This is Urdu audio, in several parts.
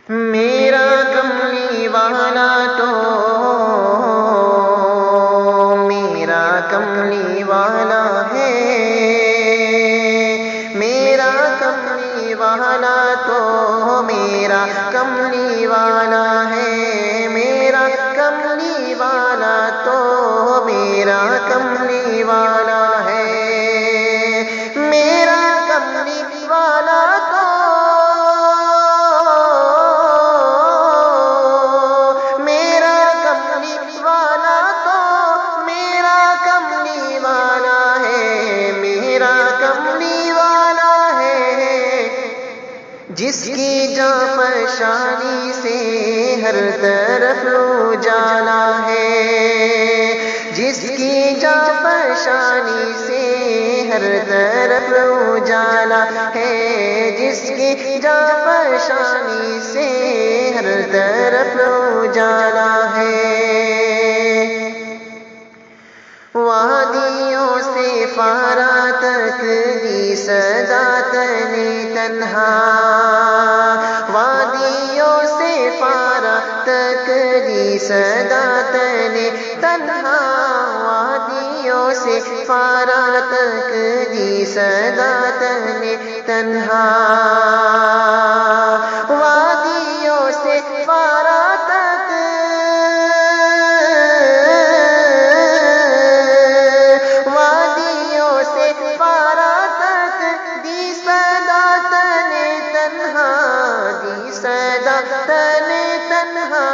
میرا کملی والا تو میرا کملی والا ہے، میرا کملی والا تو میرا کملی والا ہے، میرا کملی والا تو میرا کملی والا ہے، میرا کملی والا تو جس کی جاں فشانی سے ہر طرف اجالا ہے، جس کی جاں فشانی سے ہر طرف اجالا ہے، جس کی جاں فشانی سے ہر طرف اجالا ہے، وادیوں سے فارا تک دی صدا تنے تنہا، وادیوں سے فارا تک دی صدا تنے تنہا، وادیوں سے فارا تک دی صدا تنے تنہا، وادیوں سے فارا تک، وادیوں سے فارا تک دی صدا تنے تنہا، دی صدا تنے تنہا،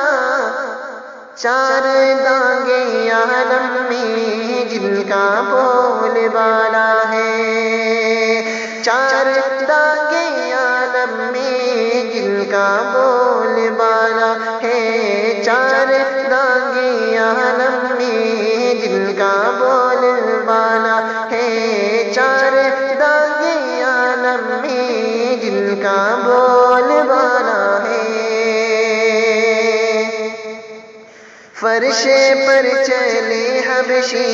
چار دانگے عالم میں جن کا بول بالا ہے، چار دانگے عالم میں جن کا بول بالا ہے، چار دانگے عالم میں جن کا بول بالا ہے، چار دانگے عالم میں جن کا بول بالا ہے، فرش پر چلے حبشی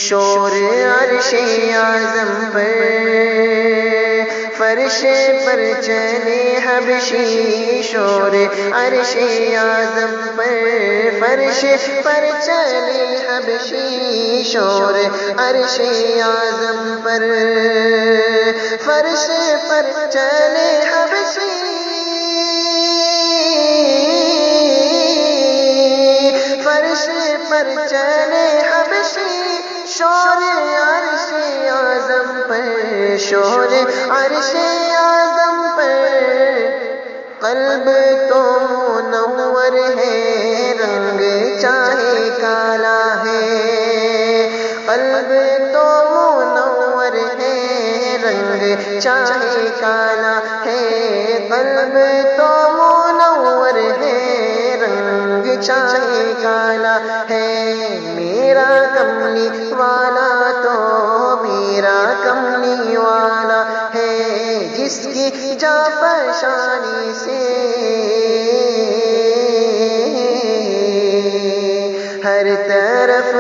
شور عرش اعظم پر، فرش پر چلے حبشی شور عرش اعظم پر، فرش پر چلے حبشی شور عرش اعظم پر، فرش پر چلے حبشی فرش پر چلے حبشی شور عرش اعظم پر، شور عرش اعظم پر، قلب تو منور ہے رنگ چاہے کالا ہے، قلب تو منور ہے رنگ چاہے کالا ہے، قلب تو منور ہے رنگ چاہے کالا ہے، میرا کملی والا تو میرا کملی والا ہے، جس کی جاں فشانی سے ہر طرف